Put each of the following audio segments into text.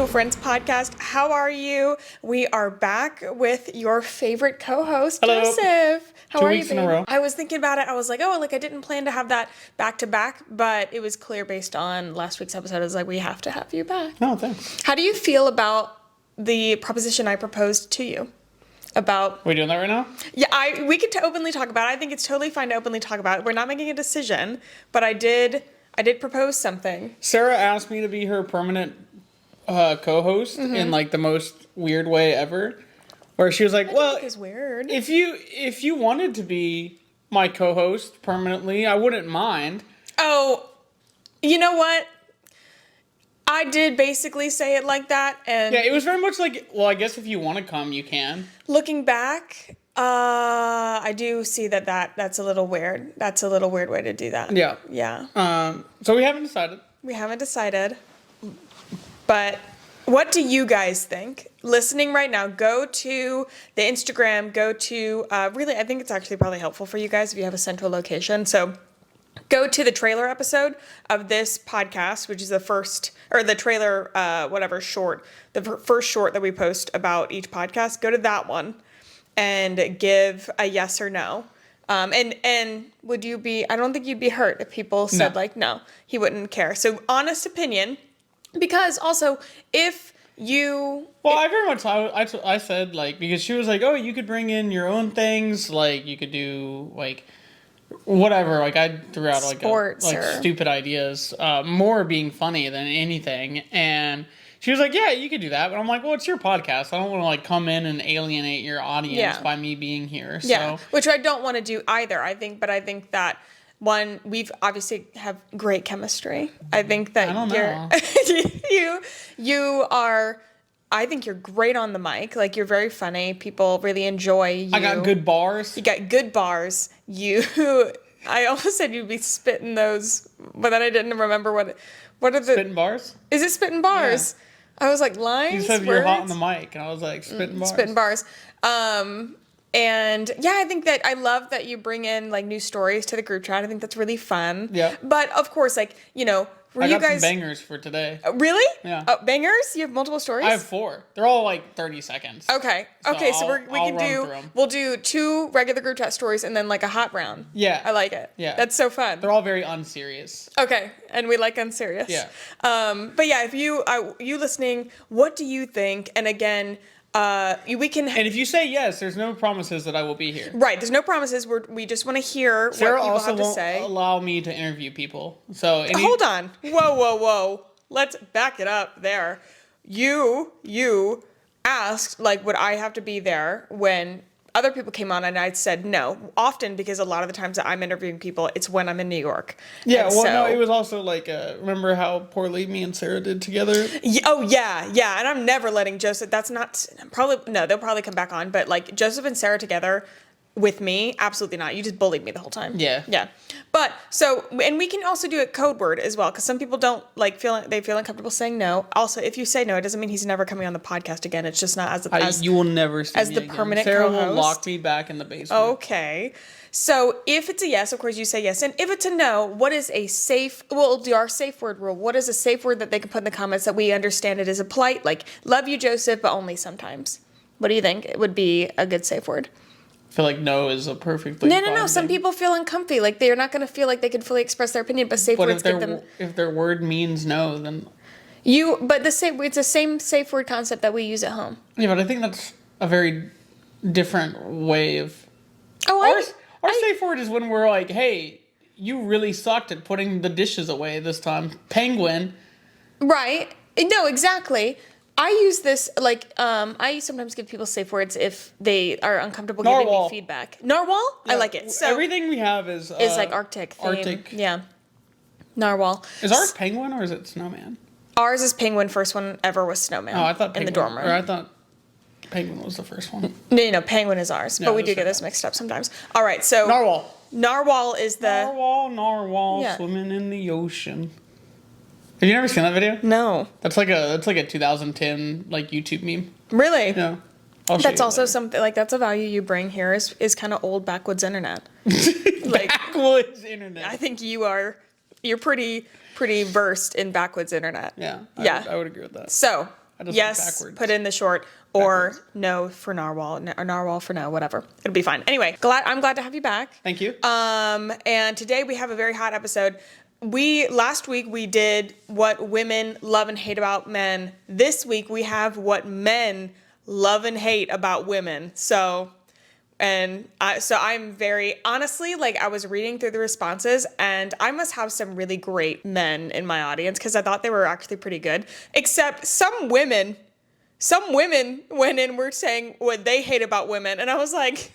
Mutual Friends podcast. How are you? We are back with your favorite co-host, Hello. Joseph. How are you, 2 weeks in a row. I was thinking about it. I was like, I didn't plan to have that back to back, but it was clear based on last week's episode. I was like, we have to have you back. Oh, thanks. How do you feel about the proposition I proposed to you? About... Are we doing that right now? Yeah, we could openly talk about it. I think it's totally fine to openly talk about it. We're not making a decision, but I did propose something. Sarah asked me to be her permanent co-host in like the most weird way ever. Where she was like, "Well, it's weird. if you wanted to be my co-host permanently, I wouldn't mind." Oh, you know what? I did basically say it like that, and Yeah, it was very much like, well, I guess if you want to come, you can. looking back, I do see that's a little weird. That's a little weird way to do that. Yeah. Yeah. So we haven't decided. We haven't decided. But what do you guys think? Listening right now, go to the Instagram, go to, really, I think it's actually probably helpful for you guys if you have a central location. So go to the trailer episode of this podcast, which is the first, or the trailer, short, the first short that we post about each podcast. Go to that one and give a yes or no. And would you be, I don't think you'd be hurt if people said no, he wouldn't care. So honest opinion, because also if you... Well, I very much, I said like, because she was like, oh, you could bring in your own things, like you could do like whatever, like I threw out like stupid ideas, more being funny than anything, and she was like, yeah, you could do that, but I'm like, well, it's your podcast, I don't want to like come in and alienate your audience by me being here. So. Yeah, which I don't want to do either, I think that one, we've obviously have great chemistry. I think that you are, I think you're great on the mic. Like, you're very funny. People really enjoy you. I got good bars. You got good bars. I almost said you'd be spitting those, but then I didn't remember what are the... Spitting bars? Is it spitting bars? Yeah. I was like, lines? You said you're hot on the mic, and I was like, spitting bars. Spitting bars. And yeah, I think that I love that you bring in like new stories to the group chat. I think that's really fun. Yeah. But of course, like, I got some bangers for today. Really? Yeah. Bangers? You have multiple stories? I have 4. They're all like 30 seconds. Okay. So we'll do 2 regular group chat stories and then like a hot round. Yeah. I like it. Yeah. That's so fun. They're all very unserious. Okay. And we like unserious. Yeah. But yeah, if you listening, what do you think? And again, we can... And if you say yes, there's no promises that I will be here. Right, there's no promises. We just want to hear Sarah what people have to say. Sarah also won't allow me to interview people. So hold on. Whoa. Let's back it up there. You asked, like, would I have to be there when other people came on, and I said no. Often, because a lot of the times that I'm interviewing people, it's when I'm in New York. Yeah, no, it was also like, remember how poorly me and Sarah did together? Yeah, and I'm never letting Joseph, they'll probably come back on, but like Joseph and Sarah together with me, absolutely not. You just bullied me the whole time. Yeah. But, and we can also do a code word as well, because some people don't feel uncomfortable saying no. Also, if you say no, it doesn't mean he's never coming on the podcast again. It's just not as you will never see as me the again. permanent Sarah co-host. will lock me back in the basement. Okay. So if it's a yes, of course you say yes. And if it's a no, what is we'll do our safe word rule. What is a safe word that they can put in the comments that we understand it as a polite, like, love you, Joseph, but only sometimes? What do you think it would be a good safe word? I feel like no is a perfectly No. Some people feel uncomfy. Like, they're not going to feel like they can fully express their opinion, but safe words give them... if their word means no, then... it's the same safe word concept that we use at home. Yeah, but I think that's a very different way of... Our safe word is when we're like, hey, you really sucked at putting the dishes away this time. Penguin. Right. No, exactly. I use this, like, I sometimes give people safe words if they are uncomfortable giving me feedback. Narwhal? Yeah, I like it. So everything we have is like Arctic theme. Arctic. Yeah. Narwhal. Is ours penguin or is it snowman? Ours is penguin. First one ever was snowman. Oh, I thought penguin, in the dorm room. Or I thought penguin was the first one. No, penguin is ours. But we do get those mixed up sometimes. All right, so... Narwhal is the... Narwhal, swimming in the ocean. Have you never seen that video? No. That's like a 2010 like YouTube meme. Really? Yeah. That's also something like that's a value you bring here is kind of old backwoods internet. Like backwoods internet. I think you're pretty versed in backwoods internet. Yeah. I would agree with that. So I just yes, backwards. put in the short, or no for narwhal, or narwhal for no, whatever. It'll be fine. Anyway, I'm glad to have you back. Thank you. And today we have a very hot episode. Last week we did what women love and hate about men. This week we have what men love and hate about women. So I'm very, honestly, like, I was reading through the responses, and I must have some really great men in my audience, because I thought they were actually pretty good. Except some women went in and were saying what they hate about women, and I was like,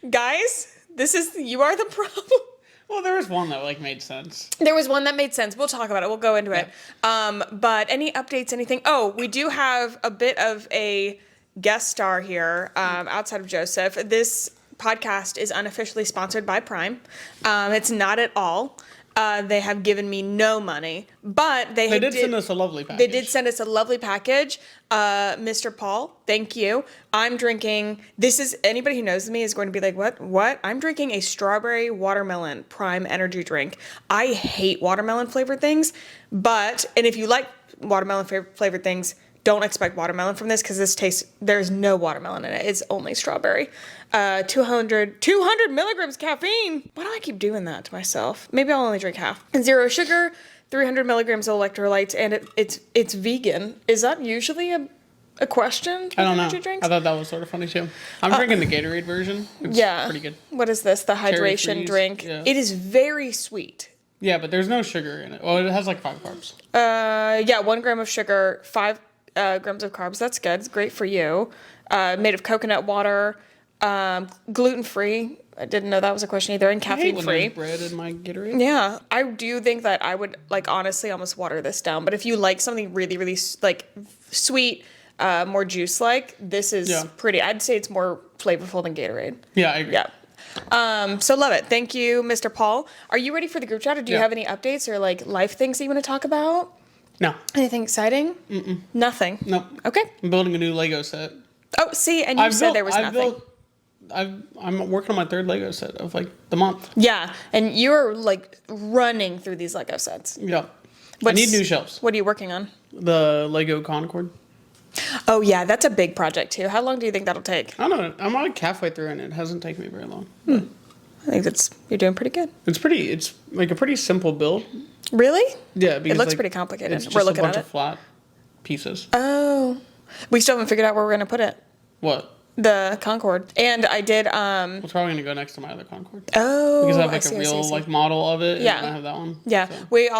guys, you are the problem. Well, there was one that, like, made sense. There was one that made sense. We'll talk about it. We'll go into it. But any updates, anything? Oh, we do have a bit of a guest star here outside of Joseph. This podcast is unofficially sponsored by Prime. It's not at all. They have given me no money, but they did send us a lovely package. They did send us a lovely package. Mr. Paul, thank you. I'm drinking, anybody who knows me is going to be like, what? I'm drinking a strawberry watermelon Prime energy drink. I hate watermelon flavored things, and if you like watermelon flavored things, don't expect watermelon from this, because there's no watermelon in it. It's only strawberry. 200 milligrams caffeine. Why do I keep doing that to myself? Maybe I'll only drink half. And 0 sugar, 300 milligrams of electrolytes, and it's vegan. Is that usually a question? I don't know. Drinks? I thought that was sort of funny too. I'm drinking the Gatorade version. It's pretty good. What is this? The hydration drink. Yeah. It is very sweet. Yeah, but there's no sugar in it. Well, it has like 5 carbs. 1 gram of sugar, 5 grams of carbs. That's good. It's great for you. Made of coconut water, gluten-free. I didn't know that was a question either. And caffeine-free. I hate when there's bread in my Gatorade. Yeah. I do think that I would, like, honestly almost water this down. But if you like something really, really, like, sweet, more juice-like, this is pretty. I'd say it's more flavorful than Gatorade. Yeah, I agree. Yeah. So love it. Thank you, Mr. Paul. Are you ready for the group chat, or do you have any updates or, like, life things that you want to talk about? No. Anything exciting? Mm-mm. Nothing? Nope. Okay. I'm building a new Lego set. Oh, see, and you said there was nothing. I'm working on my 3rd Lego set of, like, the month. Yeah, and you're, like, running through these Lego sets. Yeah. I need new shelves. What are you working on? The Lego Concord. Oh, yeah, that's a big project, too. How long do you think that'll take? I don't know. I'm like halfway through, and it hasn't taken me very long. I think you're doing pretty good. It's like a pretty simple build. Really? Yeah, because it looks pretty complicated. It's just a bunch of flat pieces. Oh. We still haven't figured out where we're going to put it. What? The Concorde. And I did, It's probably going to go next to my other Concorde. Oh. Because I have, like, a real, like, model of it. Yeah. And I have that one. Yeah.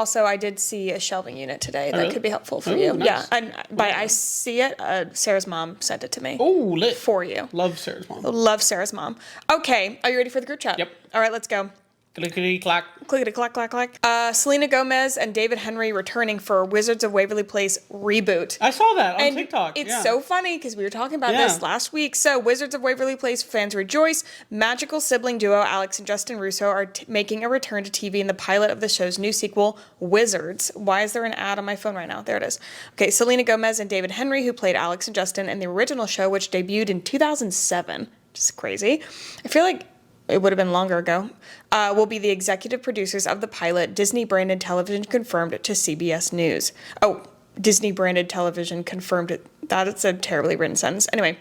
So. I did see a shelving unit today that could be helpful for you. Nice. Yeah. And I see it, Sarah's mom sent it to me. Oh, lit. For you. Love Sarah's mom. Love Sarah's mom. Okay. Are you ready for the group chat? Yep. All right, let's go. Clickety-clack. Clickety-clack. Selena Gomez and David Henry returning for Wizards of Waverly Place reboot. I saw that on TikTok. It's so funny because we were talking about this last week. So Wizards of Waverly Place fans rejoice. Magical sibling duo Alex and Justin Russo are making a return to TV in the pilot of the show's new sequel, Wizards. Why is there an ad on my phone right now? There it is. Okay, Selena Gomez and David Henry, who played Alex and Justin in the original show, which debuted in 2007. Which is crazy. I feel like it would have been longer ago, will be the executive producers of the pilot. Disney-branded television confirmed it to CBS News. Oh, Disney-branded television confirmed it. That's a terribly written sentence. Anyway,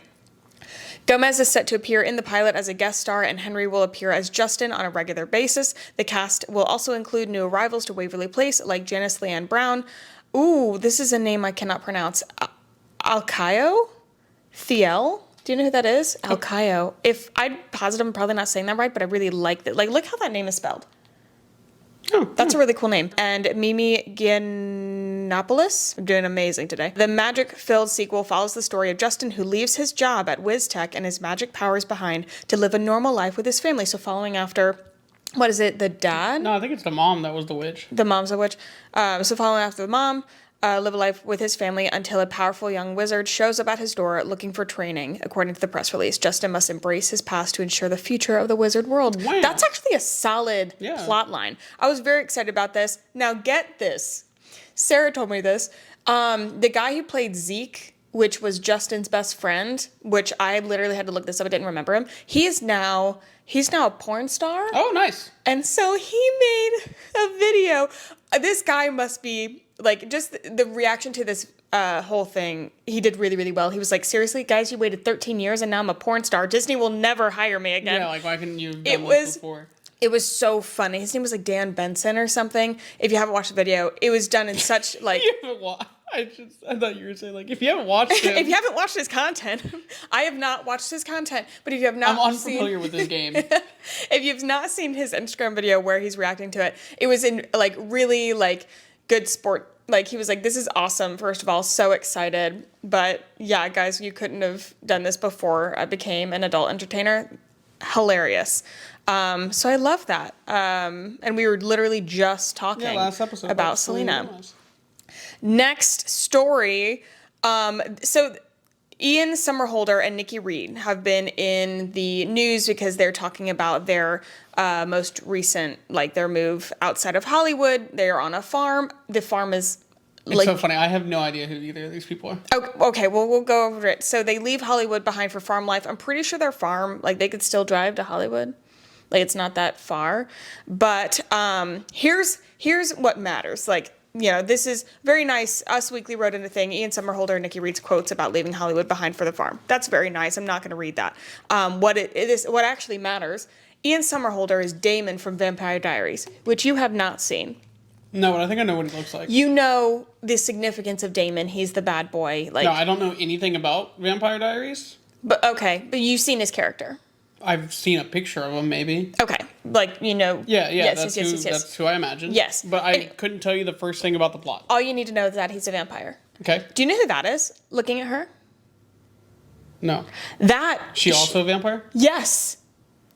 Gomez is set to appear in the pilot as a guest star, and Henry will appear as Justin on a regular basis. The cast will also include new arrivals to Waverly Place, like Janice Leanne Brown. Ooh, this is a name I cannot pronounce. Alcayo? Thiel? Do you know who that is? Alcayo. If I'm positive, I'm probably not saying that right, but I really like that. Like, look how that name is spelled. Oh, that's a really cool name. And Mimi Giannopoulos, I'm doing amazing today. The magic-filled sequel follows the story of Justin, who leaves his job at WizTech and his magic powers behind to live a normal life with his family. So following after, what is it, the dad? No, I think it's the mom that was the witch. The mom's the witch. So following after the mom, live a life with his family until a powerful young wizard shows up at his door looking for training. According to the press release, Justin must embrace his past to ensure the future of the wizard world. Wow. That's actually a solid plot line. I was very excited about this. Now get this. Sarah told me this. The guy who played Zeke, which was Justin's best friend, which I literally had to look this up. I didn't remember him. He's now a porn star. Oh, nice. And so he made a video. This guy must be, like, just the reaction to this whole thing, he did really, really well. He was like, seriously, guys, you waited 13 years and now I'm a porn star. Disney will never hire me again. Yeah, like, why couldn't you have done this before? It was so funny. His name was like Dan Benson or something. If you haven't watched the video, it was done in such like... You haven't watched... I thought you were saying, like, if you haven't watched him... If you haven't watched his content, I have not watched his content, but if you have not I'm unfamiliar with this game. If you've not seen his Instagram video where he's reacting to it, it was in, like, really, like, good sport. Like, he was like, this is awesome, first of all, so excited. But, yeah, guys, you couldn't have done this before I became an adult entertainer. Hilarious. So I love that. And we were literally just talking last episode about Selena. Next story. So Ian Somerhalder and Nikki Reed have been in the news because they're talking about their most recent, like their move outside of Hollywood. They are on a farm. The farm is It's so funny. I have no idea who either of these people are. Okay, well, we'll go over it. So they leave Hollywood behind for farm life. I'm pretty sure their farm, like they could still drive to Hollywood. Like it's not that far. But here's what matters. Like, you know, this is very nice. Us Weekly wrote in a thing, Ian Somerhalder and Nikki Reed's quotes about leaving Hollywood behind for the farm. That's very nice. I'm not going to read that. What actually matters, Ian Somerhalder is Damon from Vampire Diaries, which you have not seen. No, but I think I know what he looks like. You know the significance of Damon. He's the bad boy. Like, no, I don't know anything about Vampire Diaries. But okay, but you've seen his character. I've seen a picture of him, maybe. Okay, like, you know. Yeah, yes, that's who I imagine. Yes. But I couldn't tell you the first thing about the plot. All you need to know is that he's a vampire. Okay. Do you know who that is? Looking at her? No. She also a vampire? Yes.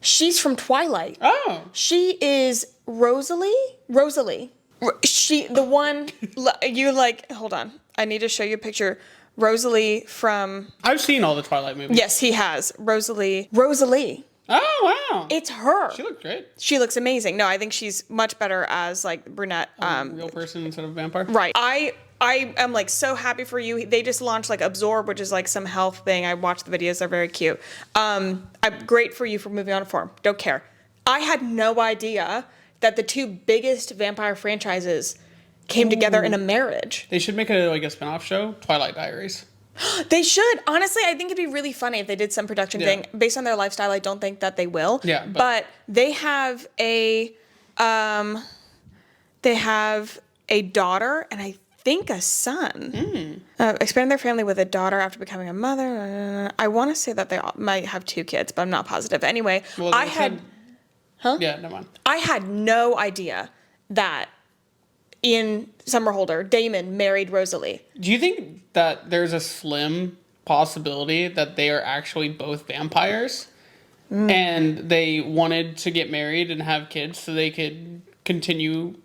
She's from Twilight. Oh. She is Rosalie? The one, you like, hold on. I need to show you a picture. Rosalie from... I've seen all the Twilight movies. Yes, he has. Rosalie. Oh, wow. It's her. She looked great. She looks amazing. No, I think she's much better as like brunette. Real person instead of a vampire. Right. I am like so happy for you. They just launched like Absorb, which is like some health thing. I watched the videos. They're very cute. I'm great for you for moving on a farm. Don't care. I had no idea that the two biggest vampire franchises came together in a marriage. They should make a spinoff show, Twilight Diaries. They should. Honestly, I think it'd be really funny if they did some production thing. Based on their lifestyle, I don't think that they will. Yeah. But they have a daughter and I think a son. Expanding their family with a daughter after becoming a mother. I want to say that they might have 2 kids, but I'm not positive. Anyway, Well, Huh? Yeah, never mind. I had no idea that Ian Somerhalder, Damon, married Rosalie. Do you think that there's a slim possibility that they are actually both vampires? And they wanted to get married and have kids so they could continue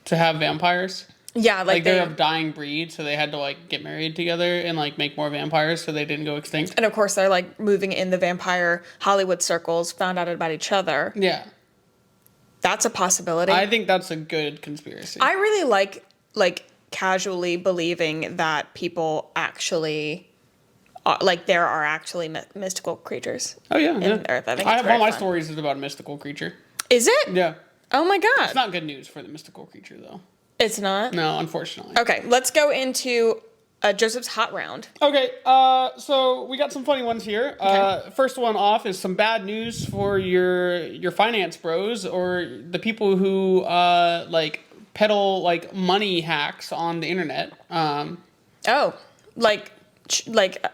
to have vampires? Yeah, like they're of dying breed, so they had to like get married together and like make more vampires so they didn't go extinct. And of course they're like moving in the vampire Hollywood circles, found out about each other. Yeah. That's a possibility. I think that's a good conspiracy. I really like casually believing that people actually there are actually mystical creatures. Oh yeah, in Earth. I think I have all my stories is about a mystical creature. Is it? Yeah. Oh my god. It's not good news for the mystical creature though. It's not? No, unfortunately. Okay, let's go into Joseph's hot round. Okay, so we got some funny ones here. Okay. First one off is some bad news for your finance bros or the people who peddle like money hacks on the internet. I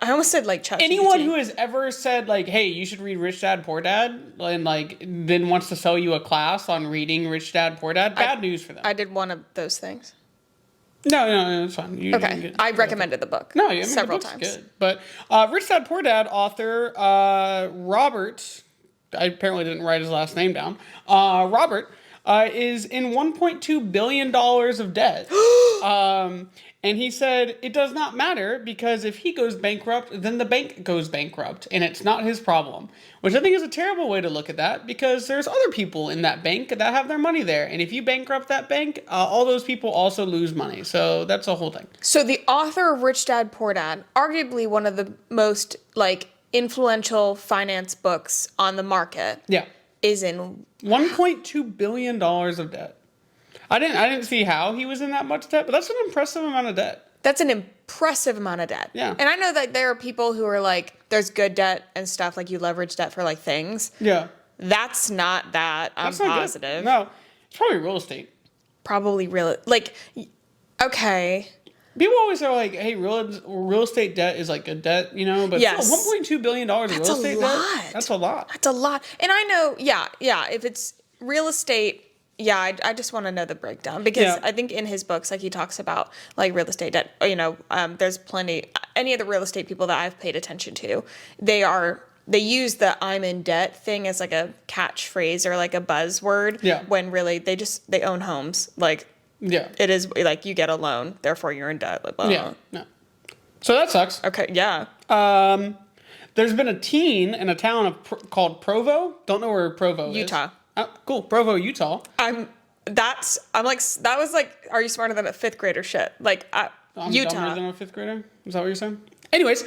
almost said like ChatGPT. Anyone who has ever said like, "Hey, you should read Rich Dad Poor Dad," and like then wants to sell you a class on reading Rich Dad Poor Dad, bad news for them. I did one of those things. No, it's fine. Okay, I recommended the book. No, several the book's times. Good. But Rich Dad Poor Dad author Robert, I apparently didn't write his last name down. Robert is in $1.2 billion of debt. And he said, it does not matter because if he goes bankrupt, then the bank goes bankrupt and it's not his problem. Which I think is a terrible way to look at that because there's other people in that bank that have their money there. And if you bankrupt that bank, all those people also lose money. So that's a whole thing. So the author of Rich Dad Poor Dad, arguably one of the most influential finance books on the market. Yeah. Is in $1.2 billion of debt. I didn't see how he was in that much debt, but that's an impressive amount of debt. That's an impressive amount of debt. Yeah. And I know that there are people who are like, there's good debt and stuff, like you leverage debt for like things. Yeah. That's not that. I'm positive. No, it's probably real estate. Probably real. Like, okay. People always are like, hey, real estate debt is like a debt, you know? But yes. $1.2 billion of real estate debt? That's a lot. That's a lot. And I know, yeah. If it's real estate, yeah, I just want to know the breakdown. Because I think in his books, like he talks about like real estate debt, you know, there's plenty, any of the real estate people that I've paid attention to, they use the I'm in debt thing as like a catchphrase or like a buzzword. Yeah. When really they own homes. Like, yeah, it is like you get a loan, therefore you're in debt. Like, well, yeah, no. So that sucks. Okay, yeah. There's been a teen in a town called Provo. Don't know where Provo is. Utah. Oh, cool, Provo, Utah. That was like, are you smarter than a fifth grader shit? Like, I'm Utah. dumber than a fifth grader? Is that what you're saying? Anyways,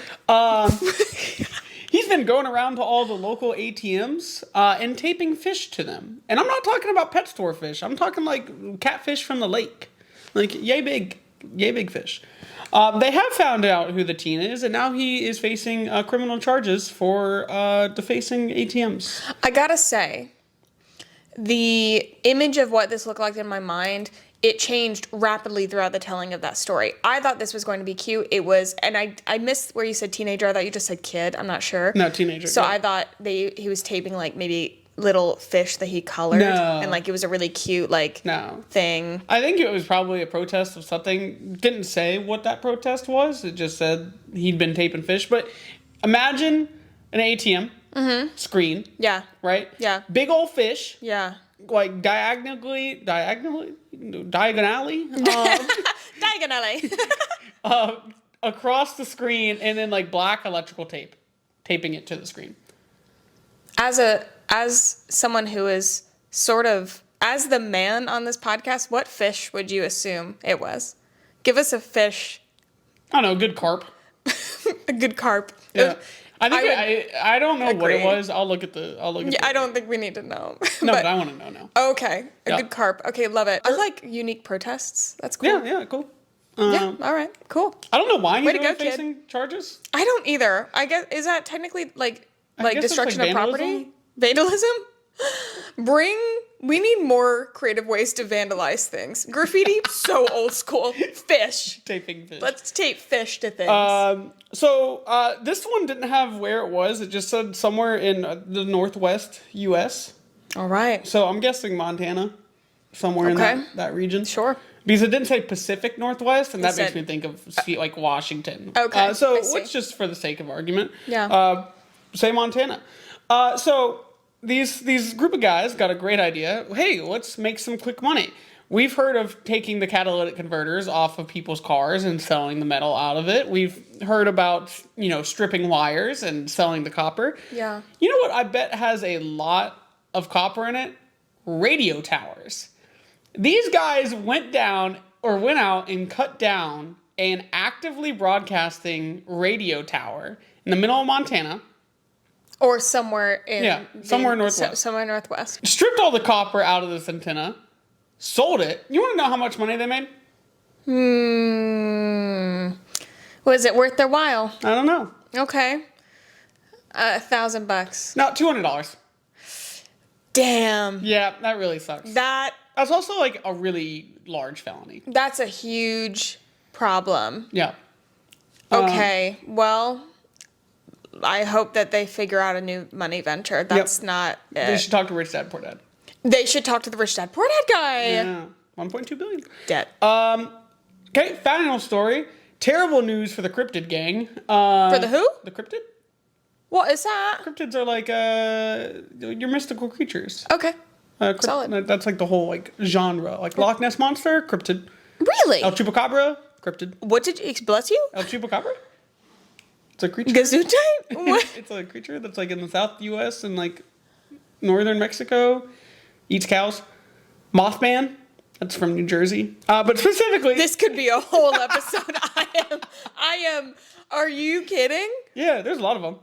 he's been going around to all the local ATMs and taping fish to them. And I'm not talking about pet store fish. I'm talking like catfish from the lake. Like, yay big fish. They have found out who the teen is, and now he is facing criminal charges for defacing ATMs. I gotta say, the image of what this looked like in my mind, it changed rapidly throughout the telling of that story. I thought this was going to be cute. It was, and I missed where you said teenager. I thought you just said kid. I'm not sure. No, teenager. So yeah. I thought he was taping like maybe little fish that he colored. No. And like it was a really cute thing. I think it was probably a protest of something. Didn't say what that protest was. It just said he'd been taping fish. But imagine an ATM screen. Yeah. Right? Yeah. Big old fish. Yeah. Like diagonally. Diagonally. Across the screen, and then like black electrical tape, taping it to the screen. As someone who is sort of, as the man on this podcast, what fish would you assume it was? Give us a fish. I don't know, good carp. A good carp. Yeah. I don't know what it was. I'll look at I don't think we need to know. No, but I want to know now. Okay. A good carp. Okay, love it. I like unique protests. That's cool. Yeah, cool. Yeah, all right, cool. I don't know why he's really facing charges. I don't either. I guess, is that technically like destruction of property? Vandalism? We need more creative ways to vandalize things. Graffiti, so old school. Fish. Taping fish. Let's tape fish to things. So this one didn't have where it was. It just said somewhere in the Northwest U.S. All right. So I'm guessing Montana, somewhere in that region. Sure. Because it didn't say Pacific Northwest, and that makes me think of like Washington. Okay. So let's just, for the sake of argument, say Montana. So these group of guys got a great idea. Hey, let's make some quick money. We've heard of taking the catalytic converters off of people's cars and selling the metal out of it. We've heard about, stripping wires and selling the copper. Yeah. You know what I bet has a lot of copper in it? Radio towers. These guys went out and cut down an actively broadcasting radio tower in the middle of Montana. Or somewhere in... somewhere northwest. Somewhere northwest. Stripped all the copper out of this antenna. Sold it. You want to know how much money they made? Was it worth their while? I don't know. Okay. $1,000. No, $200. Damn. Yeah, that really sucks. That's also like a really large felony. That's a huge problem. Yeah. Okay. Well, I hope that they figure out a new money venture. That's not it. They should talk to Rich Dad Poor Dad. They should talk to the Rich Dad Poor Dad guy. Yeah. $1.2 billion. Debt. Okay, final story. Terrible news for the cryptid gang. For the who? The cryptid? What is that? Cryptids are like your mystical creatures. Okay. Solid. That's like the whole like genre. Like Loch Ness Monster, cryptid. Really? El Chupacabra, cryptid. What did you... Bless you? El Chupacabra? It's a creature. Gesundheit? What? It's a creature that's like in the South U.S. and like northern Mexico. Eats cows. Mothman. That's from New Jersey. But specifically... This could be a whole episode. I am... Are you kidding? Yeah, there's a lot of them.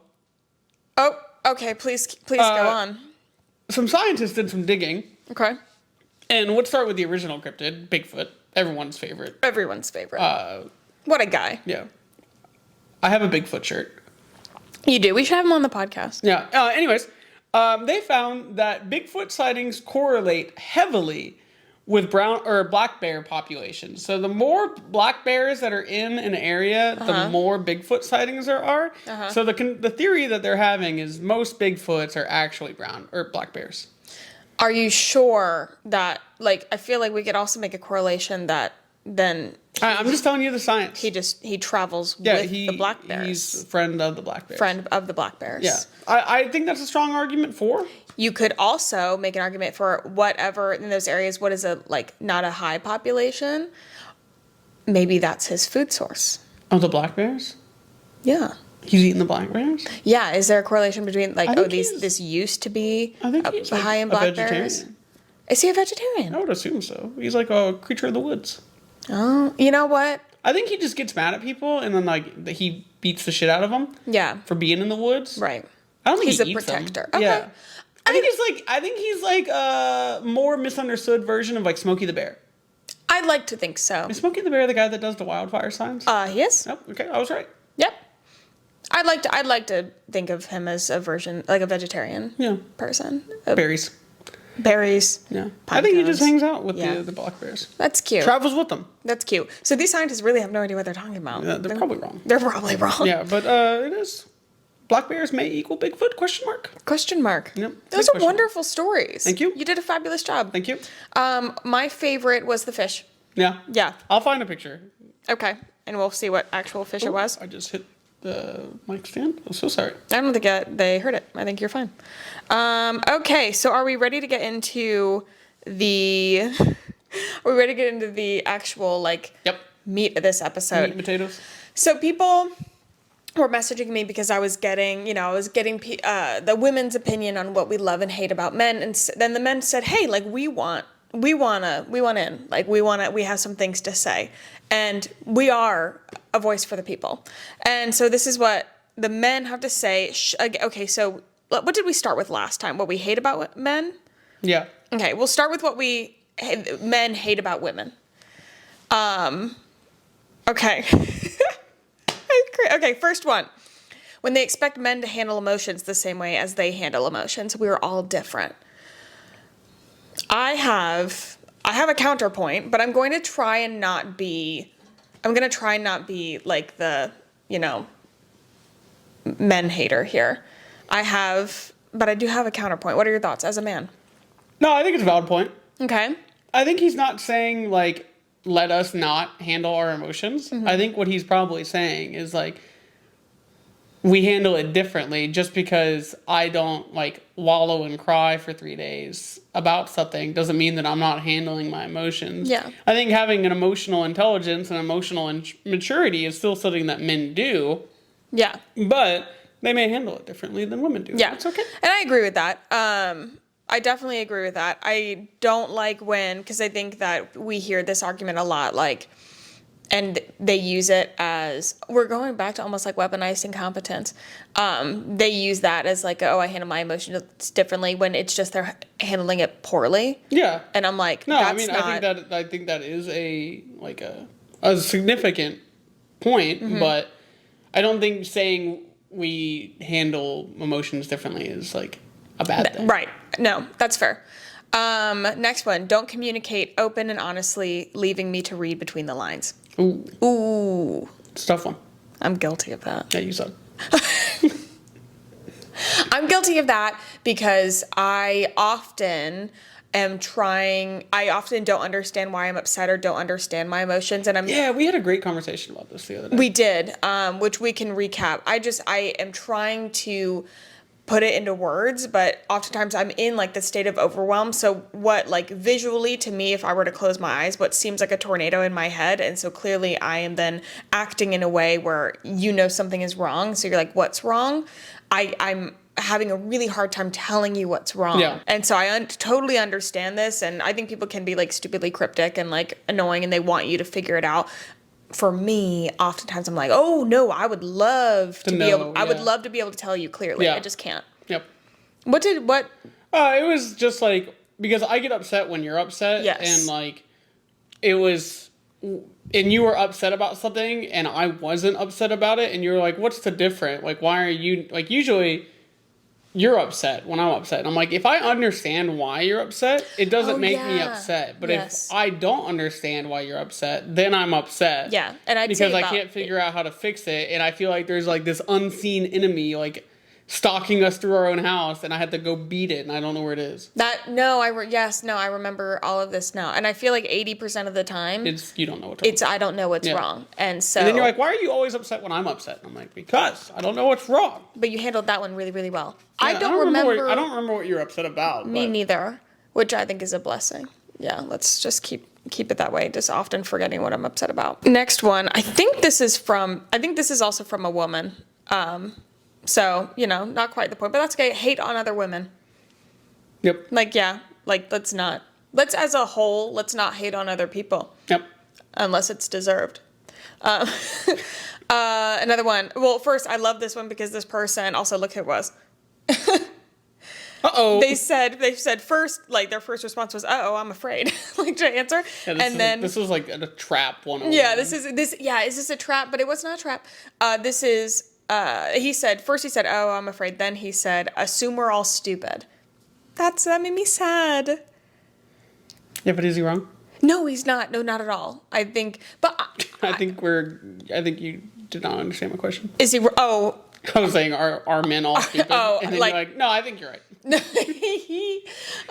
Oh, okay. Please go on. Some scientists did some digging. Okay. And let's start with the original cryptid, Bigfoot. Everyone's favorite. What a guy. Yeah. I have a Bigfoot shirt. You do. We should have him on the podcast. Yeah. Anyways, they found that Bigfoot sightings correlate heavily with brown or black bear populations. So the more black bears that are in an area, the more Bigfoot sightings there are. So the theory that they're having is most Bigfoots are actually brown or black bears. Are you sure that, like, I feel like we could also make a correlation that then... I'm just telling you the science. He travels with the black bears. He's a friend of the black bears. Friend of the black bears. Yeah. I think that's a strong argument for. You could also make an argument for whatever in those areas, what is not a high population. Maybe that's his food source. Oh, the black bears? Yeah. He's eating the black bears? Yeah. Is there a correlation between this used to be high in black bears? Is he a vegetarian? I would assume so. He's like a creature of the woods. Oh, you know what? I think he just gets mad at people and then he beats the shit out of them. Yeah. For being in the woods. Right. I don't think he's he a eats protector. Them. Okay. Yeah. I think he's like a more misunderstood version of like Smokey the Bear. I'd like to think so. Is Smokey the Bear the guy that does the wildfire signs? He is. Yep. Okay, I was right. Yep. I'd like to think of him as a version, like a vegetarian person. Berries. Berries. Yeah. I think he just hangs out with the black bears. That's cute. Travels with them. That's cute. So these scientists really have no idea what they're talking about. Yeah, they're probably wrong. They're probably wrong. Yeah, but it is. Black bears may equal Bigfoot? Question mark. Question mark. Yep. Those are wonderful stories. Thank you. You did a fabulous job. Thank you. My favorite was the fish. Yeah. Yeah. I'll find a picture. Okay. And we'll see what actual fish it was. I just hit the mic stand. I'm so sorry. I don't think they heard it. I think you're fine. Okay, so are we ready to get into the... Are we ready to get into the actual, meat of this episode? Meat and potatoes. So people were messaging me because I was getting the women's opinion on what we love and hate about men. And then the men said, hey, we want in. We have some things to say. And we are a voice for the people. And so this is what the men have to say. Okay, so what did we start with last time? What we hate about men? Yeah. Okay, we'll start with what men hate about women. Okay. Okay, first one. When they expect men to handle emotions the same way as they handle emotions, we are all different. I have a counterpoint, but I'm going to try not be like the, men hater here. But I do have a counterpoint. What are your thoughts as a man? No, I think it's a valid point. Okay. I think he's not saying, let us not handle our emotions. Mm-hmm. I think what he's probably saying is, we handle it differently. Just because I don't, wallow and cry for 3 days about something doesn't mean that I'm not handling my emotions. Yeah. I think having an emotional intelligence and emotional maturity is still something that men do. Yeah. But they may handle it differently than women do. Yeah. It's okay. And I agree with that. I definitely agree with that. I don't like because I think that we hear this argument a lot, and they use it as, we're going back to almost weaponized incompetence. They use that as I handle my emotions differently when it's just they're handling it poorly. Yeah. And I'm like, no, that's I think that is a significant point, mm-hmm. but I don't think saying we handle emotions differently is a bad thing. Right. No, that's fair. Next one. Don't communicate open and honestly, leaving me to read between the lines. Ooh. It's a tough one. I'm guilty of that. Yeah, you suck. I'm guilty of that because I often don't understand why I'm upset or don't understand my emotions. Yeah, we had a great conversation about this the other day. We did, which we can recap. I am trying to put it into words, but oftentimes I'm in the state of overwhelm. So what visually to me, if I were to close my eyes, what seems like a tornado in my head. And so clearly I am then acting in a way where something is wrong. So you're like, what's wrong? I'm having a really hard time telling you what's wrong. Yeah. And so I totally understand this. And I think people can be stupidly cryptic and annoying and they want you to figure it out. For me, oftentimes I'm like, oh no, I would love to be able to tell you clearly. Yeah. I just can't. Yep. It was just because I get upset when you're upset. Yes. And it was and you were upset about something and I wasn't upset about it, and you're like, what's the difference? Like, why are you, like, usually you're upset when I'm upset. And I'm like, if I understand why you're upset, it doesn't make me upset. But if I don't understand why you're upset, then I'm upset. Yeah. And because I can't figure out how to fix it. And I feel like there's like this unseen enemy, like, stalking us through our own house, and I had to go beat it, and I don't know where it is. I remember all of this now, and I feel like 80% of the time, you don't know I don't know what's wrong, and so. And then you're like, why are you always upset when I'm upset? And I'm like, because I don't know what's wrong. But you handled that one really, really well. Yeah, I don't remember what you're upset about. Me neither, which I think is a blessing. Yeah, let's just keep it that way. Just often forgetting what I'm upset about. Next one, I think this is also from a woman. So, not quite the point, but that's okay. Hate on other women. Yep. Like, let's as a whole, let's not hate on other people. Yep. Unless it's deserved. Another one. Well, first, I love this one because this person, also look who it was. Uh-oh. They said first, like, their first response was, uh-oh, I'm afraid, like, to answer. Yeah, this was like a trap one. Yeah, is this a trap? But it was not a trap. He said, oh, I'm afraid. Then he said, assume we're all stupid. That made me sad. Yeah, but is he wrong? No, he's not. No, not at all. I think, but I think you did not understand my question. Is he? Oh, I was saying, are men all stupid? And then you're like, no, I think you're right.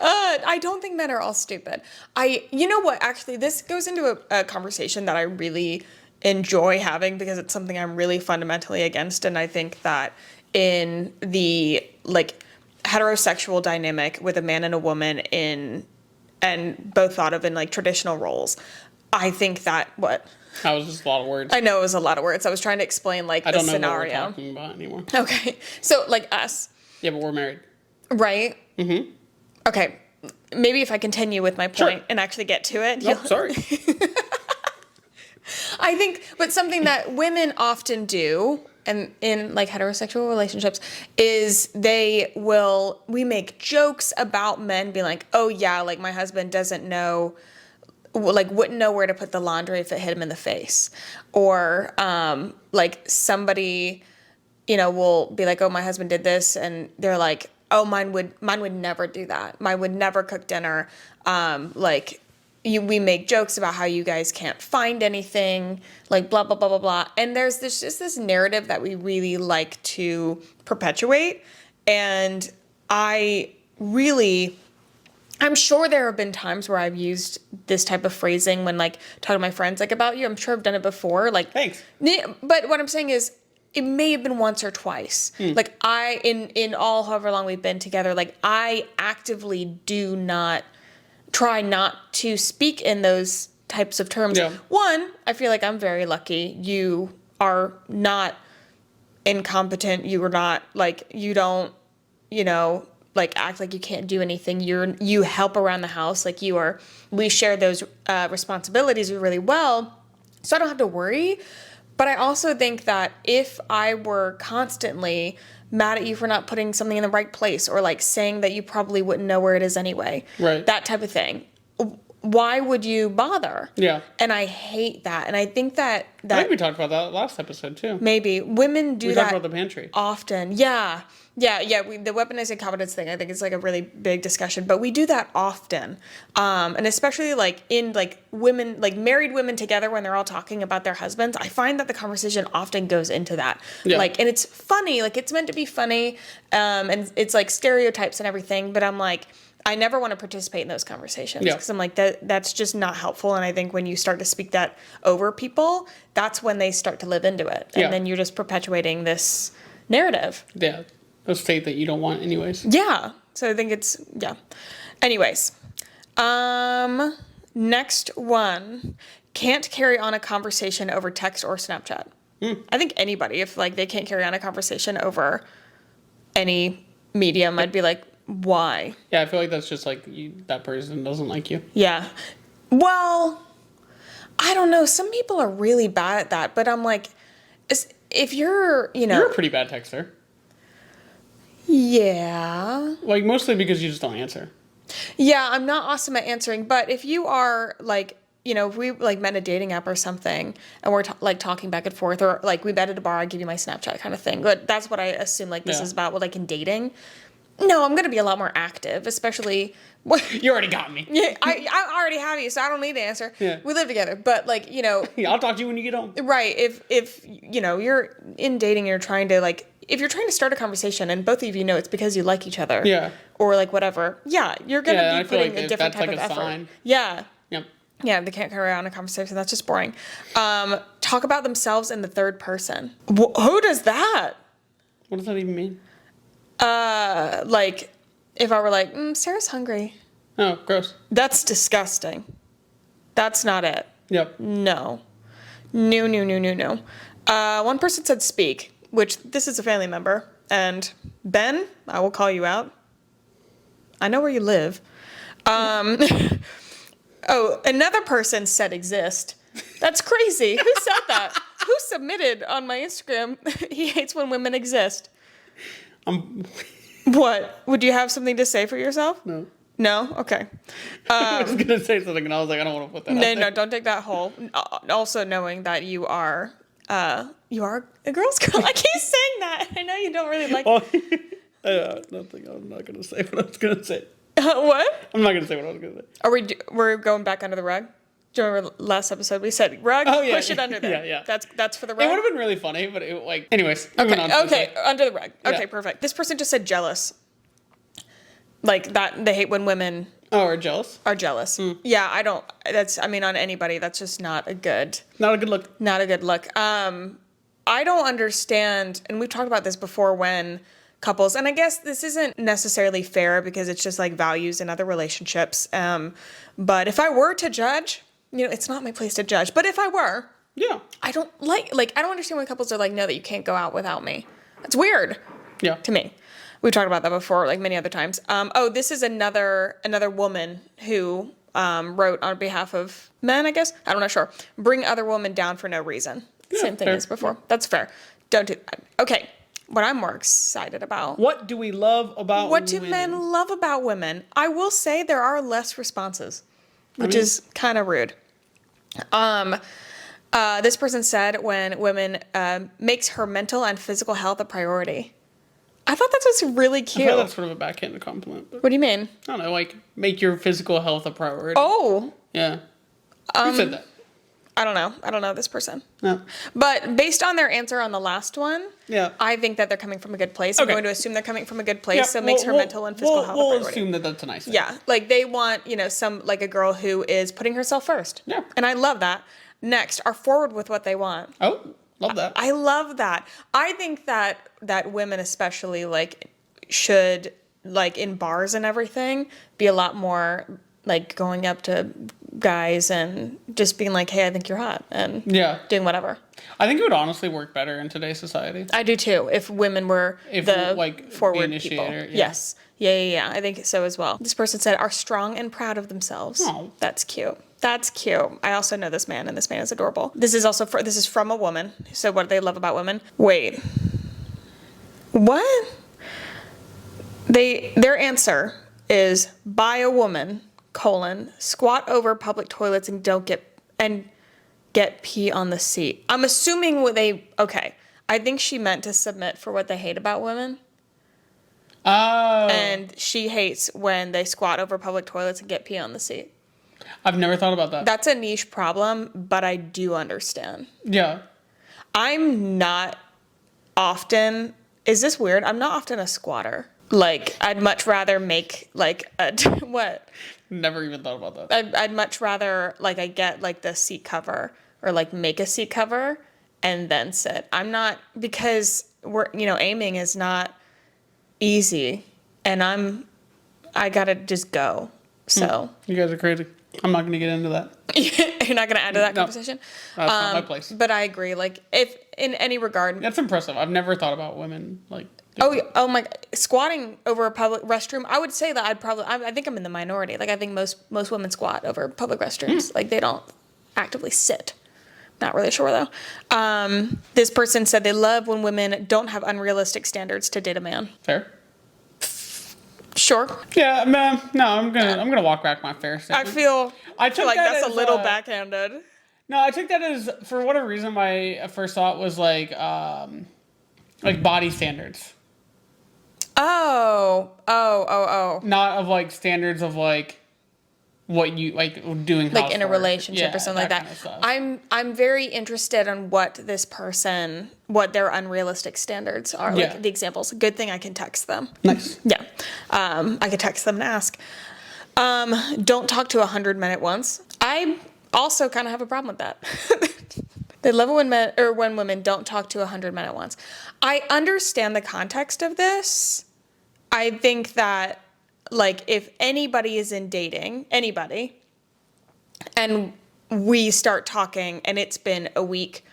I don't think men are all stupid. You know what? Actually, this goes into a conversation that I really enjoy having because it's something I'm really fundamentally against, and I think that in the like heterosexual dynamic with a man and a woman and both thought of in like traditional roles, I think that That was just a lot of words. I know it was a lot of words. I was trying to explain like the scenario. I don't know what we're talking about anymore. Okay, so like us. Yeah, but we're married. Right. Mm-hmm. Okay, maybe if I continue with my point and actually get to it. Oh, sorry. I think, but something that women often do, and in like heterosexual relationships, is we make jokes about men being like, oh yeah, like my husband doesn't know, like wouldn't know where to put the laundry if it hit him in the face. Or like somebody, will be like, oh, my husband did this, and they're like, oh, mine would never do that. Mine would never cook dinner. We make jokes about how you guys can't find anything, like blah, blah, blah, blah, blah. And there's this narrative that we really like to perpetuate. And I'm sure there have been times where I've used this type of phrasing when like talking to my friends like about you. I'm sure I've done it before. Like, thanks. But what I'm saying is it may have been once or twice. Like in all however long we've been together, like I actively try not to speak in those types of terms. Yeah. One, I feel like I'm very lucky. You are not incompetent. You are not like, you don't, like act like you can't do anything. You help around the house. Like we share those responsibilities really well. So I don't have to worry. But I also think that if I were constantly mad at you for not putting something in the right place or like saying that you probably wouldn't know where it is anyway, right, that type of thing, why would you bother? Yeah. And I hate that. And I think that I think we talked about that last episode too. Maybe. Women do that. We talked about the pantry. Often. Yeah. Yeah. The weaponized incompetence thing, I think it's like a really big discussion, but we do that often. And especially like in like women, like married women together when they're all talking about their husbands, I find that the conversation often goes into that. Yeah. Like, and it's funny, like it's meant to be funny. And it's like stereotypes and everything, but I'm like, I never want to participate in those conversations because I'm like, that's just not helpful. And I think when you start to speak that over people, that's when they start to live into it. And then you're just perpetuating this narrative. Yeah. A state that you don't want anyways. Yeah. So I think anyways. Next one. Can't carry on a conversation over text or Snapchat. I think anybody, if like they can't carry on a conversation over any medium, I'd be like, why? Yeah, I feel like that's just like that person doesn't like you. Yeah. Well, I don't know. Some people are really bad at that, but I'm like, if you're, You're a pretty bad texter. Yeah. Like, mostly because you just don't answer. Yeah, I'm not awesome at answering, but if you are, like, if we like met a dating app or something and we're like talking back and forth, or like we met at a bar, I give you my Snapchat kind of thing. But that's what I assume like this is about, like in dating. No, I'm going to be a lot more active, especially... You already got me. Yeah, I already have you, so I don't need to answer. Yeah. We live together, but like, Yeah, I'll talk to you when you get home. Right. If you're in dating and you're trying to like, if you're trying to start a conversation and both of you know it's because you like each other. Yeah. Or like whatever. Yeah, you're going to be putting a different type of effort. Sign. Yeah. Yep. Yeah, they can't carry on a conversation. That's just boring. Talk about themselves in the third person. Who does that? What does that even mean? Like, if I were like, Sarah's hungry. Oh, gross. That's disgusting. That's not it. Yep. No. One person said speak, which this is a family member. And Ben, I will call you out. I know where you live. Another person said exist. That's crazy. Who said that? Who submitted on my Instagram? He hates when women exist. What? Would you have something to say for yourself? No. No? Okay. I was going to say something and I was like, I don't want to put that out there. No, don't take that whole. Also knowing that you are a girl's girl. I keep saying that. I know you don't really like Nothing. I'm not going to say what I was going to say. What? I'm not going to say what I was going to say. We're going back under the rug? Do you remember last episode we said rug? Oh, yeah. Push it under there. Yeah. That's for the rug? It would have been really funny, but anyways. Okay, under the rug. Okay, Yeah. perfect. This person just said jealous. Like that, they hate when women are jealous. Are jealous. Yeah, on anybody, that's just not a good look. Not a good look. I don't understand, and we've talked about this before when couples, and I guess this isn't necessarily fair because it's just like values in other relationships. But if I were to judge, it's not my place to judge, but if I were, yeah, I don't I don't understand when couples are like, no, that you can't go out without me. That's weird. Yeah. To me. We've talked about that before, like many other times. This is another woman who wrote on behalf of men, I guess. I'm not sure. Bring other women down for no reason. Yeah, Same thing fair. as before. That's fair. Don't do that. Okay. What I'm more excited about. What do we love about What do women? men love about women? I will say there are less responses, which is kind of rude. This person said when women makes her mental and physical health a priority. I thought that was really cute. I thought that's sort of a backhanded compliment. But what do you mean? I don't know, like make your physical health a priority. Oh. Yeah. Who said that? I don't know this person. No. But based on their answer on the last one, yeah, I think that they're coming from a good place. I'm going to assume they're coming from a good place. Yeah, so it makes her mental and physical health a priority. We'll assume that that's a nice thing. Yeah. Like they want, a girl who is putting herself first. Yeah. And I love that. Next, are forward with what they want. Oh, love that. I love that. I think that women especially should in bars and everything be a lot more going up to guys and just being like, hey, I think you're hot, and doing whatever. I think it would honestly work better in today's society. I do too. If women were forward the people. Yeah. Yes. Yeah. I think so as well. This person said, are strong and proud of themselves. Oh. That's cute. That's cute. I also know this man, and this man is adorable. This is from a woman. So what do they love about women? Wait. What? Their answer is buy a woman, squat over public toilets and don't get pee on the seat. I'm assuming I think she meant to submit for what they hate about women. Oh. And she hates when they squat over public toilets and get pee on the seat. I've never thought about that. That's a niche problem, but I do understand. Yeah. I'm not often, is this weird? I'm not often a squatter. I'd much rather make what? Never even thought about that. I'd much rather I get the seat cover or make a seat cover and then sit. I'm not, because aiming is not easy, and I gotta just go. So you guys are crazy. I'm not going to get into that. You're not going to add to that conversation? That's not my place. But I agree. If in any regard... That's impressive. I've never thought about women, Oh my... Squatting over a public restroom, I would say that I think I'm in the minority. I think most women squat over public restrooms. They don't actively sit. Not really sure, though. This person said they love when women don't have unrealistic standards to date a man. Fair. Sure. Yeah, man. No, I'm gonna walk back my fair statement. I feel like that's as, a little backhanded. No, I took that as, for whatever reason, my first thought was like body standards. Oh. Not of like standards of like what you like doing like in a relationship or something like that. Kind of I'm very interested in what their unrealistic standards are. Like the examples. Good thing I can text them. Nice. Yeah. I could text them and ask. Don't talk to 100 men at once. I also kind of have a problem with that. They love when women don't talk to 100 men at once. I understand the context of this. I think that, like, if anybody is in dating, anybody, and we start talking and it's been a week,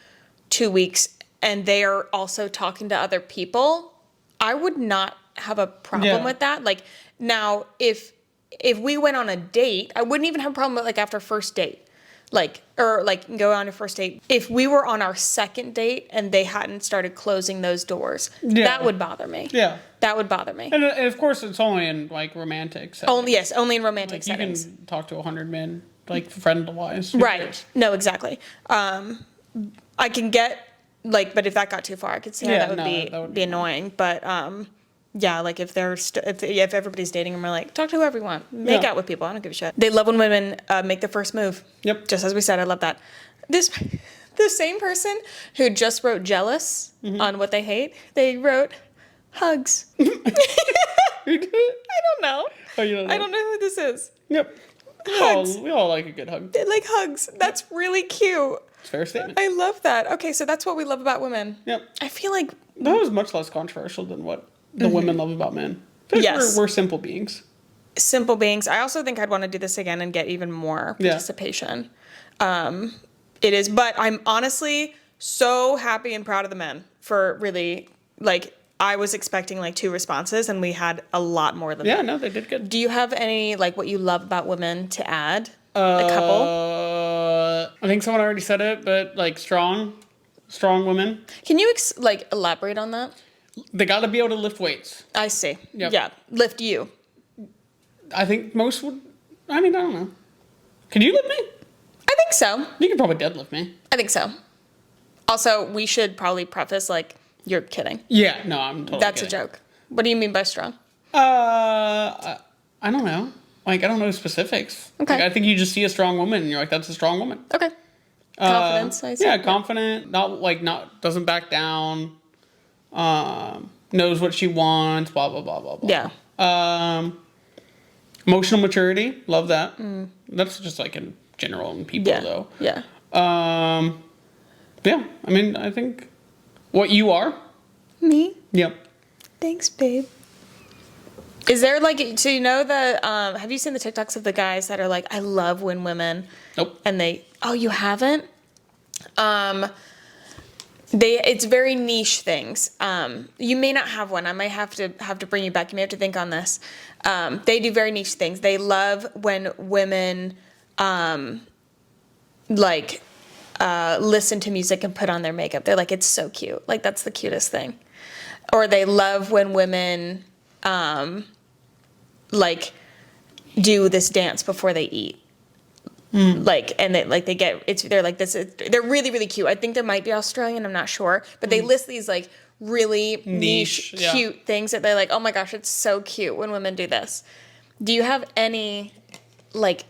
2 weeks, and they are also talking to other people, I would not have a problem with that. Like, now, if we went on a date, I wouldn't even have a problem with, like, after first date. Go on a first date. If we were on our second date and they hadn't started closing those doors, that would bother me. Yeah. That would bother me. And of course, it's only in like romantic settings. Only in romantic like, settings. You can talk to 100 men, like friend-wise. Right. No, exactly. I can get, like, but if that got too far, I could see how that would be annoying. But yeah, like if if everybody's dating and we're like, talk to whoever you want, make out with people. I don't give a shit. They love when women make the first move. Yep. Just as we said, I love that. The same person who just wrote jealous on what they hate, they wrote hugs. Who did it? I don't know. Oh, you don't know? I don't know who this is. Yep. Hugs. We all like a good hug. They like hugs. That's really cute. It's a fair statement. I love that. Okay, so that's what we love about women. Yep. I feel like that was much less controversial than what the women love about men. Yes. We're simple beings. Simple beings. I also think I'd want to do this again and get even more participation. It is, but I'm honestly so happy and proud of the men for really, like, I was expecting like 2 responses and we had a lot more than that. Yeah, no, they did good. Do you have any, like, what you love about women to add? A couple? I think someone already said it, but like strong women. Can you elaborate on that? They got to be able to lift weights. I see. Yep. Yeah. Lift you. I think most would. I mean, I don't know. Can you lift me? I think so. You could probably deadlift me. I think so. Also, we should probably preface, like, you're kidding. Yeah, no, I'm totally That's kidding. a joke. What do you mean by strong? I don't know. Like, I don't know specifics. Okay. Like, I think you just see a strong woman and you're like, that's a strong woman. Okay. Confidence, I see. Yeah, confident. Not doesn't back down. Knows what she wants. Blah blah blah blah blah. Yeah. Emotional maturity. Love that. That's just like in general in people though. Yeah. Yeah. I mean, I think what you are. Me? Yep. Thanks, babe. Is there so you know have you seen the TikToks of the guys that are like, I love when women. Nope. And you haven't? It's very niche things. You may not have one. I might have to bring you back. You may have to think on this. They do very niche things. They love when women, listen to music and put on their makeup. They're like, it's so cute. Like, that's the cutest thing. Or they love when women, do this dance before they eat. They're really, really cute. I think they might be Australian, I'm not sure. But they list these like really niche cute things that they're like, oh my gosh, it's so cute when women do this. Do you have any like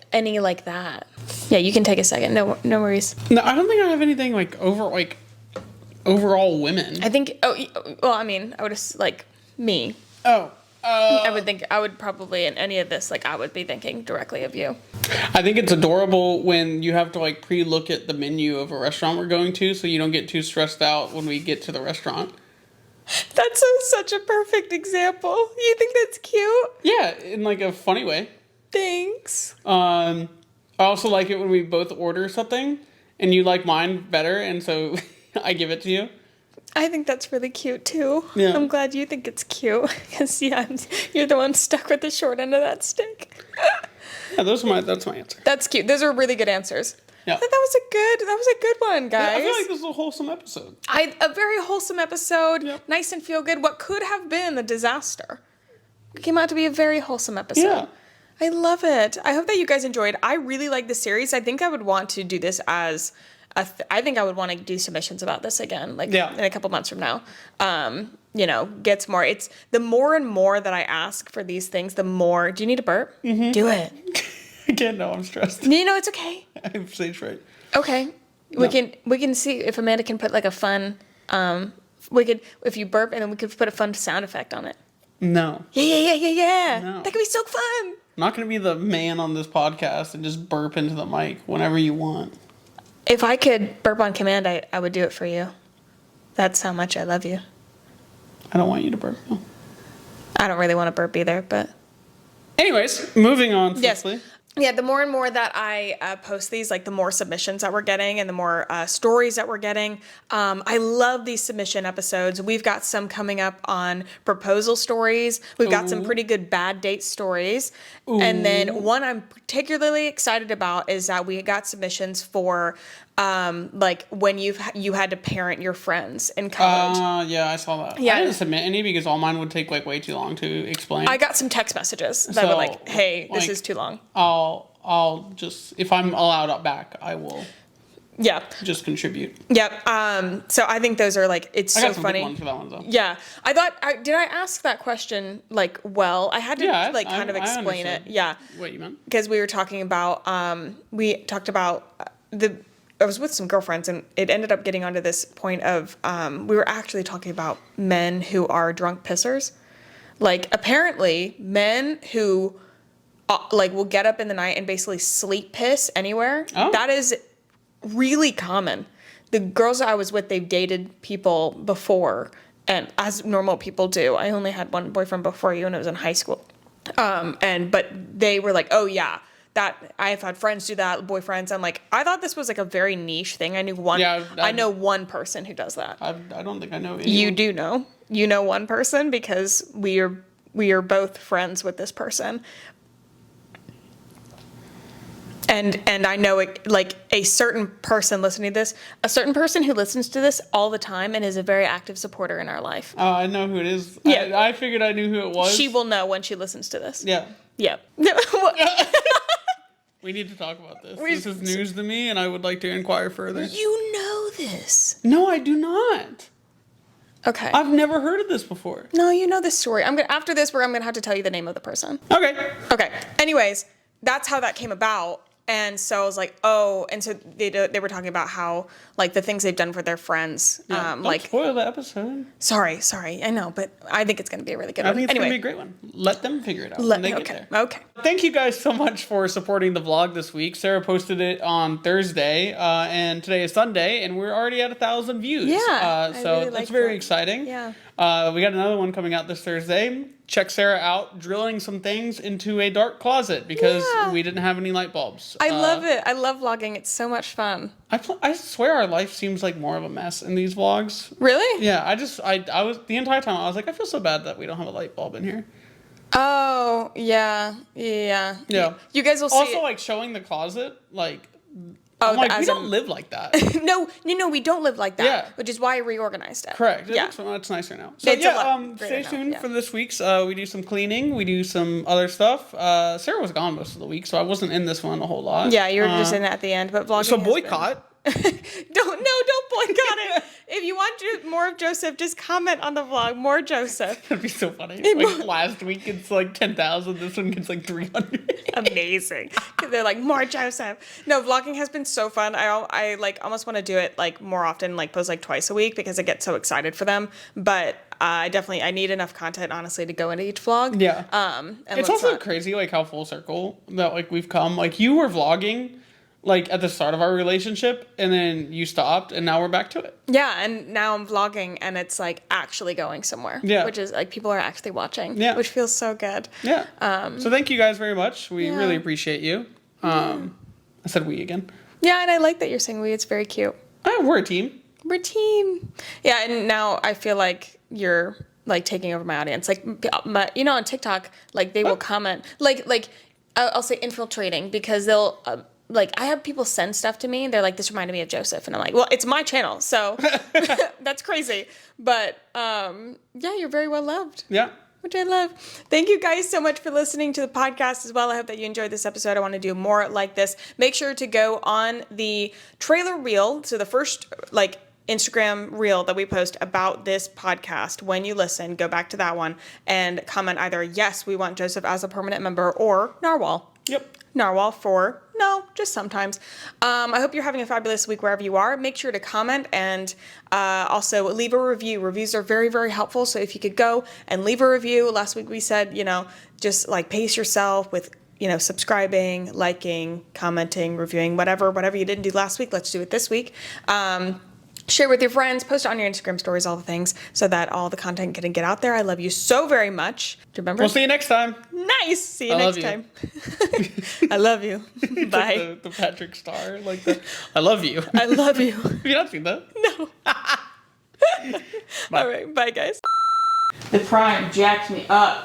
that? Yeah, you can take a second. No worries. No, I don't think I have anything overall women. I think, I would just me. Oh. I would probably in any of this, I would be thinking directly of you. I think it's adorable when you have to pre-look at the menu of a restaurant we're going to so you don't get too stressed out when we get to the restaurant. That's such a perfect example. You think that's cute? Yeah, in a funny way. Thanks. I also like it when we both order something and you like mine better and so I give it to you. I think that's really cute too. Yeah. I'm glad you think it's cute because you're the one stuck with the short end of that stick. Yeah, that's my answer. That's cute. Those are really good answers. Yeah. I thought that was a good one, guys. Yeah, I feel like this is a wholesome episode. A very wholesome episode. Yep. Nice and feel good. What could have been a disaster. came out to be a very wholesome episode. Yeah. I love it. I hope that you guys enjoyed. I really like the series. I think I would want to do this as I think I would want to do submissions about this again, like in a couple months from now. Gets more. It's the more and more that I ask for these things, the more. Do you need a burp? Mm-hmm. Do it. I can't. No, I'm stressed. It's okay. I have stage fright. Okay. No. We can see if Amanda can put like a fun. If you burp and then we could put a fun sound effect on it. No. Yeah. No. That could be so fun. I'm not going to be the man on this podcast and just burp into the mic whenever you want. If I could burp on command, I would do it for you. That's how much I love you. I don't want you to burp. No. I don't really want to burp either, but... Anyways, moving on swiftly. Yes. Yeah, the more and more that I post these, like the more submissions that we're getting and the more stories that we're getting. I love these submission episodes. We've got some coming up on proposal stories. We've got some pretty good bad date stories. Ooh. And then one I'm particularly excited about is that we got submissions for like when you had to parent your friends in college. Yeah, I saw that. Yeah. I didn't submit any because all mine would take like way too long to explain. I got some text messages that were like, "Hey, this is too long." I'll just, if I'm allowed back, I will. Yeah. Just contribute. Yep. So I think those are like, it's so funny. I got some good ones for that one though. Yeah. I thought, did I ask that question like well? I had to kind of explain it. Yeah. What you meant? Because we were talking about, I was with some girlfriends and it ended up getting onto this point of, we were actually talking about men who are drunk pissers. Like apparently men who will get up in the night and basically sleep piss anywhere. Oh. That is really common. The girls I was with, they've dated people before, and as normal people do. I only had one boyfriend before you, and it was in high school. But they were like, "Oh yeah, that I've had friends do that, boyfriends." I'm like, I thought this was like a very niche thing. I knew one. Yeah, I know one person who does that. I don't think I know anyone. You do know. You know one person because we are both friends with this person. And I know it, like a certain person listening to this, a certain person who listens to this all the time and is a very active supporter in our life. Oh, I know who it is. Yeah. I figured I knew who it was. She will know when she listens to this. Yeah. Yeah. We need to talk about this. This is news to me, and I would like to inquire further. You know this. No, I do not. Okay. I've never heard of this before. No, you know this story. After this, I'm going to have to tell you the name of the person. Okay. Anyways, that's how that came about. And so I was like, oh, and so they were talking about how, like, the things they've done for their friends. Yeah, don't spoil the episode. Sorry, I know, but I think it's going to be a really good one. I think it's going to be a great one. Let them figure it out when they get there. Okay. Thank you guys so much for supporting the vlog this week. Sarah posted it on Thursday, and today is Sunday, and we're already at 1,000 views. Yeah, so really that's very exciting. Yeah. We got another one coming out this Thursday. Check Sarah out drilling some things into a dark closet because we didn't have any light bulbs. I love it. I love vlogging. It's so much fun. I swear our life seems like more of a mess in these vlogs. Really? Yeah. I was the entire time I was like, I feel so bad that we don't have a light bulb in here. Oh yeah. You guys will see. Also, like showing the closet, like. Oh, I'm like, we don't live like that. No, we don't live like that. Yeah. Which is why I reorganized it. Correct. It's nicer now. So stay tuned for this week's. We do some cleaning. We do some other stuff. Sarah was gone most of the week, so I wasn't in this one a whole lot. Yeah, you were just in it at the end, but vlogging. So boycott. Don't boycott it. If you want more of Joseph, just comment on the vlog. More Joseph. That'd be so funny. Like last week it's like 10,000. This one gets like 300. Amazing. They're like, more Joseph. No, vlogging has been so fun. I like almost want to do it like more often, like post like twice a week because I get so excited for them. But I need enough content honestly to go into each vlog. Yeah. And it's also crazy like how full circle that like we've come. Like you were vlogging like at the start of our relationship and then you stopped and now we're back to it. Yeah, and now I'm vlogging and it's like actually going somewhere. Yeah. Which is like people are actually watching. Yeah. Which feels so good. Yeah. So thank you guys very much. We really appreciate you. I said we again. Yeah, and I like that you're saying we. It's very cute. We're a team. We're a team. Yeah, and now I feel like you're like taking over my audience. Like, on TikTok, like they will comment. Like I'll say infiltrating because they'll... I have people send stuff to me. They're like, this reminded me of Joseph. And I'm like, well, it's my channel. So that's crazy. But, you're very well loved. Yeah. which I love. Thank you guys so much for listening to the podcast as well. I hope that you enjoyed this episode. I want to do more like this. Make sure to go on the trailer reel. So the first Instagram reel that we post about this podcast. When you listen, go back to that one and comment either, yes, we want Joseph as a permanent member, or narwhal. Yep. Narwhal for no, just sometimes. I hope you're having a fabulous week wherever you are. Make sure to comment and also leave a review. Reviews are very, very helpful. So if you could go and leave a review. Last week we said, just like pace yourself with, subscribing, liking, commenting, reviewing, whatever you didn't do last week, let's do it this week. Share with your friends, post it on your Instagram stories, all the things, so that all the content can get out there. I love you so very much. Do you remember? We'll see you next time. Nice. See you next time. I love you. Bye. The Patrick Star, I love you. I love you. Have you not seen that? No. All right. Bye, guys. The Prime jacked me up.